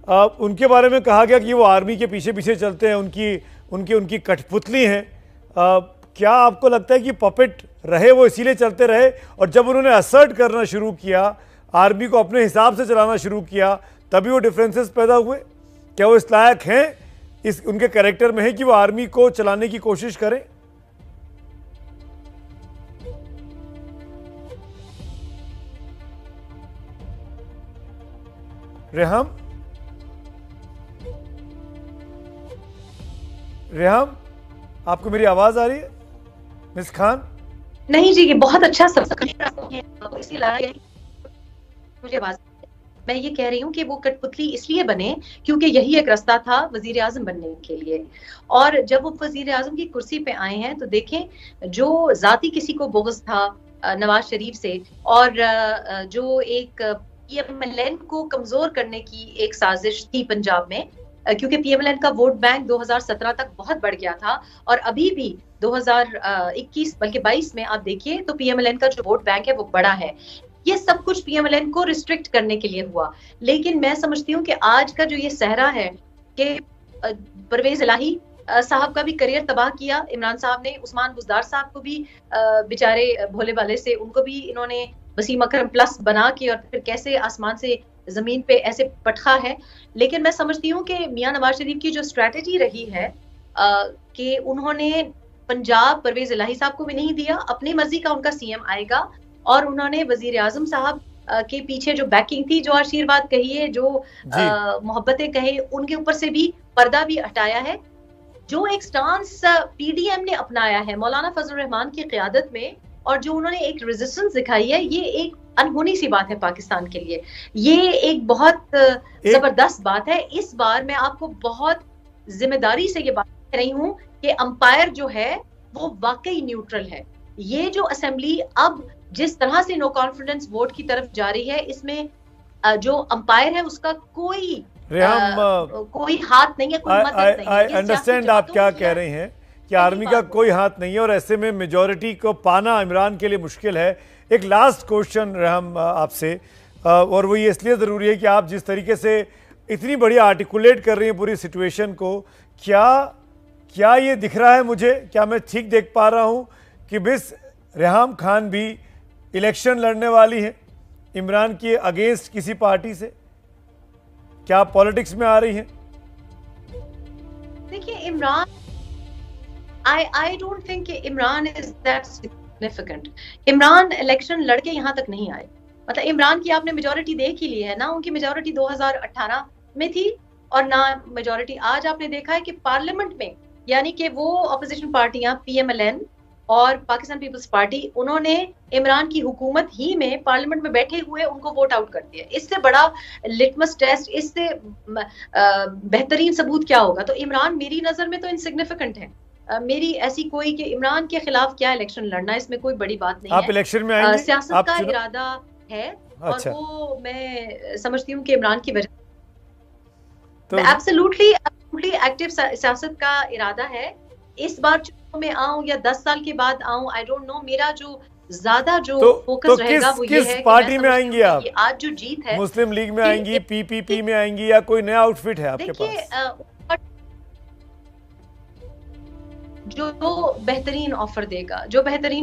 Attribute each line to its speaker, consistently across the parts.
Speaker 1: उनके बारे में कहा गया कि वो आर्मी के पीछे पीछे चलते हैं, उनकी उनकी उनकी कठपुतली हैं। क्या आपको लगता है कि पपेट रहे वो इसीलिए चलते रहे, और जब उन्होंने असर्ट करना शुरू किया, आर्मी को अपने हिसाब से चलाना शुरू किया, तभी वो डिफरेंसेस पैदा हुए? क्या वो इस लायक हैं, इस उनके कैरेक्टर में है कि वो आर्मी को चलाने की कोशिश करें? रेहम, रेहम, आपको मेरी आवाज आ रही है मिस खान?
Speaker 2: नहीं जी, ये बहुत अच्छा सवाल है, मुझे आवाज। मैं ये कह रही हूँ कि वो कठपुतली इसलिए बने क्योंकि यही एक रास्ता था वजीर आजम बनने के लिए। और जब वो वजीर आजम की कुर्सी पे आए हैं तो देखें, जो जाती किसी को बोगस था नवाज शरीफ से, और जो एक पीएमएलएन को कमजोर करने की एक साजिश थी पंजाब में, क्योंकि पीएमएलएन का वोट बैंक 2017 तक बहुत बढ़ गया था, और अभी भी 2021 बल्कि 22 में आप देखिए तो पीएमएलएन का जो वोट बैंक है वो बड़ा है। ये सब कुछ पीएमएलएन को रिस्ट्रिक्ट करने के लिए हुआ। लेकिन मैं समझती हूँ कि आज का जो ये सहरा है कि परवेज इलाही साहब का भी करियर तबाह किया इमरान साहब ने, उस्मान बुज़दार साहब को भी बेचारे भोले भाले से उनको भी इन्होंने वसीम अकरम प्लस बना के और फिर कैसे आसमान से जमीन पे ऐसे पटखा है। लेकिन मैं समझती हूँ कि मियां नवाज शरीफ की जो स्ट्रैटेजी रही है कि उन्होंने पंजाब परवेज इलाही साहब को भी नहीं दिया, अपनी मर्जी का उनका सीएम आएगा, और उन्होंने वजीर आजम साहब के पीछे जो बैकिंग थी, जो आशीर्वाद कहिए, जो मोहब्बतें कहे, उनके ऊपर से भी पर्दा भी हटाया है। जो एक स्टांस पीडीएम ने अपनाया है मौलाना फजलुर रहमान की क़यादत में, और जो उन्होंने एक रेजिस्टेंस दिखाई है, ये एक अनहोनी सी बात है पाकिस्तान के लिए। ये एक बहुत जबरदस्त बात है। इस बार मैं आपको बहुत जिम्मेदारी से ये बात कह रही हूँ कि अंपायर जो है वो वाकई न्यूट्रल है। ये जो असेंबली अब जिस तरह से नो कॉन्फिडेंस वोट की तरफ जा रही है, इसमें जो अंपायर है उसका कोई हाथ नहीं है, कोई मदद नहीं है।
Speaker 1: आई अंडरस्टैंड आप क्या कह रहे हैं कि आर्मी का कोई हाथ नहीं है, और ऐसे में मेजॉरिटी को पाना इमरान के लिए मुश्किल है। एक लास्ट क्वेश्चन रहम आपसे, और वो ये इसलिए ज़रूरी है कि आप जिस तरीके से इतनी बढ़िया आर्टिकुलेट कर रही हैं पूरी सिचुएशन को, क्या ये दिख रहा है मुझे, क्या मैं ठीक देख पा रहा हूँ कि मिस रेहम खान भी इलेक्शन लड़ने वाली हैं इमरान के अगेंस्ट किसी पार्टी से? क्या आप पॉलिटिक्स में आ रही हैं?
Speaker 2: देखिए, Imran, I don't think Imran is that significant। Imran election लड़के यहाँ तक नहीं आए। मतलब इमरान की आपने मेजॉरिटी देख ही ली है ना, उनकी मेजॉरिटी 2018 में थी, और ना मेजॉरिटी आज आपने देखा है कि पार्लियामेंट में, यानी कि वो अपोजिशन पार्टियां पीएमएलएन और पाकिस्तान पीपल्स पार्टी, उन्होंने इमरान की हुकूमत ही में पार्लियामेंट में बैठे हुए उनको वोट आउट कर दिया। इससे बड़ा लिटमस टेस्ट, इससे बेहतरीन सबूत क्या होगा? तो इमरान मेरी नजर में तो इनसिग्निफिकेंट है। मेरी ऐसी कोई कि इमरान के खिलाफ क्या इलेक्शन लड़ना, इसमें कोई बड़ी बात नहीं
Speaker 1: आप
Speaker 2: है।
Speaker 1: इलेक्शन में आएंगे?
Speaker 2: सियासत का इरादा है।
Speaker 1: अच्छा।
Speaker 2: और वो मैं समझती हूँ कि इमरान की वजह
Speaker 1: तो
Speaker 2: एब्सोल्युटली एक्टिव सियासत का इरादा है। इस बार चुनाव में आऊं या 10 साल के बाद आऊं, आई डोंट नो। मेरा जो ज्यादा जो फोकस रहेगा वो ये है
Speaker 1: किस पार्टी में आएंगी आप?
Speaker 2: आज जो जीत है,
Speaker 1: मुस्लिम लीग में आएंगी, पीपीपी में आएंगी, या कोई नया आउटफिट है आपके पास?
Speaker 2: जो बेहतरीन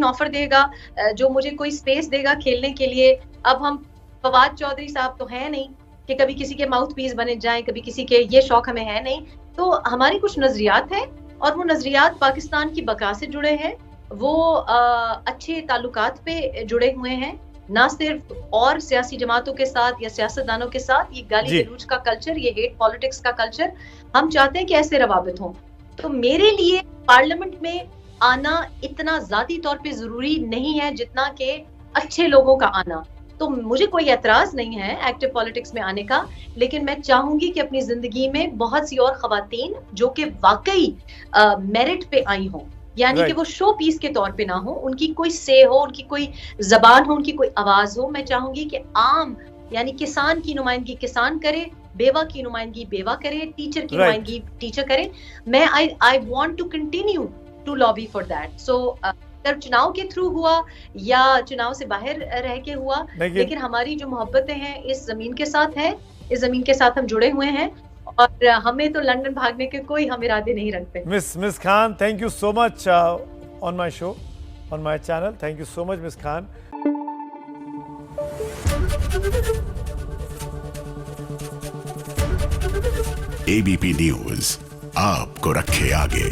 Speaker 2: ऑफर देगा, जो मुझे कोई स्पेस देगा खेलने के लिए। अब हम फवाद चौधरी साहब तो है नहीं कि कभी किसी के माउथ पीस बने जाएं, कभी किसी के, ये शौक हमें है नहीं। तो हमारी कुछ नजरियात है, और वो नजरियात पाकिस्तान की बका से जुड़े हैं, वो अच्छे ताल्लुकात पे जुड़े हुए हैं, ना सिर्फ और सियासी जमातों के साथ या सियासतदानों के साथ। ये गाली गलौज का कल्चर, ये हेट पॉलिटिक्स का कल्चर, हम चाहते हैं कि ऐसे रवाबित हों। तो मेरे लिए पार्लियामेंट में आना इतना जाती तौर पे जरूरी नहीं है जितना कि अच्छे लोगों का आना। तो मुझे कोई एतराज नहीं है एक्टिव पॉलिटिक्स में आने का, लेकिन मैं चाहूंगी कि अपनी जिंदगी में बहुत सी और खवातीन जो कि वाकई मेरिट पे आई हों, यानी कि वो शो पीस के तौर पे ना हो, उनकी कोई से हो, उनकी कोई जबान हो, उनकी कोई आवाज हो। मैं चाहूंगी कि आम, यानी किसान की नुमाइंदगी किसान करे, बेवा की नुमाइंदगी बेवा करे, टीचर की नुमाइंदगी टीचर करे। मैं I want to continue to lobby for that. So अगर चुनाव के थ्रू हुआ या चुनाव से बाहर रह के हुआ, लेकिन हमारी जो मोहब्बतें हैं इस जमीन के साथ है, इस जमीन के साथ हम जुड़े हुए हैं और हमें तो लंदन भागने के कोई हम इरादे नहीं रखते।
Speaker 1: Miss Khan, thank you so much on my show, on my channel. Thank you so much miss Khan.
Speaker 3: ABP news आपको रखे आगे।